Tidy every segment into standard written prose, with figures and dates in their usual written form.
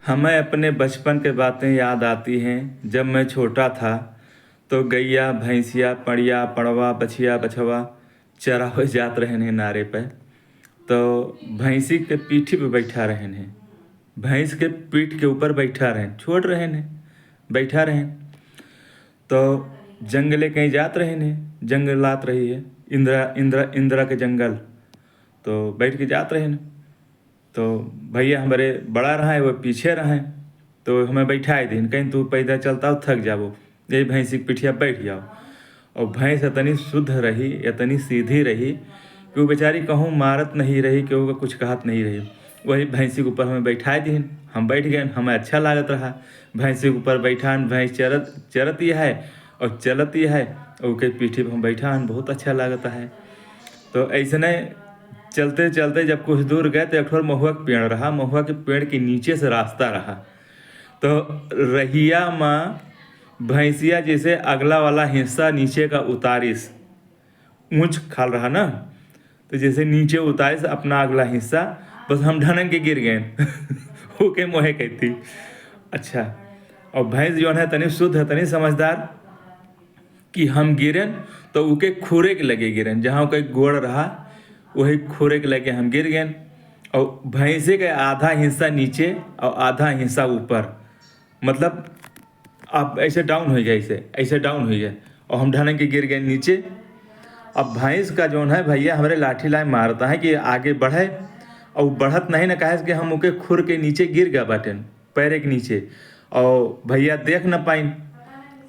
हमें अपने बचपन के बातें याद आती हैं। जब मैं छोटा था तो गैया भैंसिया पड़िया पड़वा बछिया बछवा चरावे जात रहन हैं नारे पे। तो भैंसी के पीठी पे बैठा रहन हैं, भैंस के पीठ के ऊपर बैठा रहन, छोड़ रहन हैं, बैठा रहन। तो जंगले कहीं जात रहन हैं, जंगलात रही है, इंदिरा के जंगल। तो बैठ के जात रहन। तो भैया हमारे बड़ा रहा है, वो पीछे रहे। तो हमें बैठाए दिन, कहीं तू पैदल चलता हो थक जाबो, यही भैंसी की पिठिया बैठ जाओ। और भैंस इतनी शुद्ध रही, इतनी सीधी रही कि वो बेचारी कहूँ मारत नहीं रही, कि वो कुछ कहत नहीं रही। वही भैंसी के ऊपर हमें बैठाए दिन, हम बैठ गए, हमें अच्छा लागत रहा। भैंसी के ऊपर बैठान, भैंस चरती है और चलती है, और उसके पीठी पर हम बैठान, बहुत अच्छा लागता है। तो ऐसने चलते चलते जब कुछ दूर गए तो एक ठोर महुआ के पेड़ रहा, महुआ के पेड़ के नीचे से रास्ता रहा। तो रहिया माँ भैंसिया जैसे अगला वाला हिस्सा नीचे का उतारिस, ऊंच खाल रहा ना, तो जैसे नीचे उतारिस अपना अगला हिस्सा, बस हम ढनन के गिर गए ओके मोहे कहती। अच्छा, और भैंस जो है तनी शुद्ध है, तनी समझदार, कि हम गिरन तो उके खुरे के लगे गिरन, जहाँ उके गोड़ रहा वही खुरे के लगे हम गिर गए। और भैंसे का आधा हिस्सा नीचे और आधा हिस्सा ऊपर, मतलब आप ऐसे डाउन हो गए, ऐसे ऐसे डाउन हो गए, और हम ढाने के गिर गए नीचे। अब भैंस का जो है भैया हमारे लाठी लाए मारता है कि आगे बढ़े, और बढ़त नहीं ना, कहे कि हम उके खुर के नीचे गिर गया बाटन, पैर के नीचे, और भैया देख ना पाइन।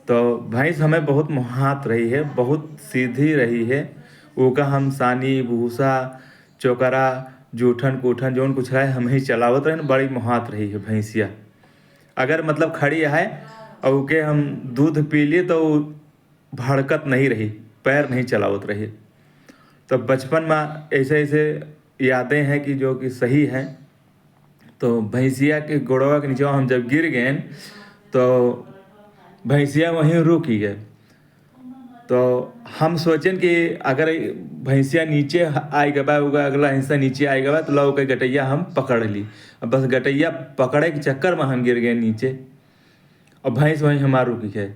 तो भैंस हमें बहुत मुहात रही है, बहुत सीधी रही है। ओका हम सानी भूसा चोकरा जूठन कूठन जोन कुछ रहे हम ही चलावत रहे, बड़ी मुहात रही है भैंसिया। अगर मतलब खड़ी है और ओके हम दूध पी लिए तो भड़कत नहीं रही, पैर नहीं चलावत रही। तो बचपन में ऐसे ऐसे यादें हैं कि जो कि सही हैं। तो भैंसिया के गोड़वा के नीचे हम जब गिर गए तो भैंसिया वहीं रुक ही गए। तो हम सोचें कि अगर भैंसिया नीचे आई गवा होगा, अगला हिस्सा नीचे आई गवा, तो लो के गटैया हम पकड़ ली। अब बस गटैया पकड़े के चक्कर में हम गिर गए नीचे, और भैंस वहीं हमार रुकी है।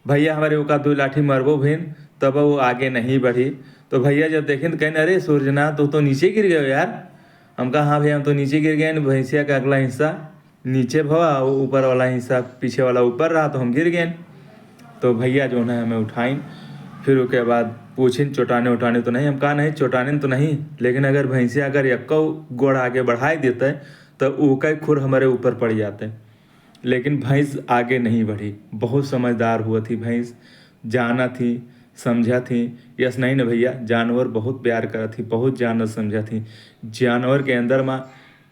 भैया हमारे ओका दो लाठी मरबो भेन, तब वो आगे नहीं बढ़ी। तो भैया जब देखें तो कहें, अरे सूर्यनाथ तो नीचे गिर गए यार। हम कहा हाँ भैया हम तो नीचे गिर गए, भैंसिया का अगला हिस्सा नीचे भवा, ऊपर वाला हिस्सा पीछे वाला ऊपर रहा, तो हम गिर गए। तो भैया जो है हमें उठाइन, फिर उसके बाद पूछिन चोटाने उठाने तो नहीं। हम कहा नहीं चोटाने तो नहीं, लेकिन अगर भैंसिया अगर यक्को गोड़ आगे बढ़ाई देते तो ऊका खुर हमारे ऊपर पड़ जाते। लेकिन भैंस आगे नहीं बढ़ी, बहुत समझदार हुआ थी भैंस, जाना थी, समझा थी। यस नहीं ना भैया, जानवर बहुत प्यार करा थी, बहुत जानवर समझा थी। जानवर के अंदर में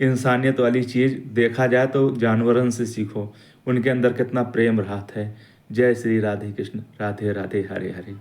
इंसानियत वाली चीज़ देखा जाए तो जानवरन से सीखो, उनके अंदर कितना प्रेम रहा है। जय श्री राधे कृष्ण, राधे राधे, हरे हरे।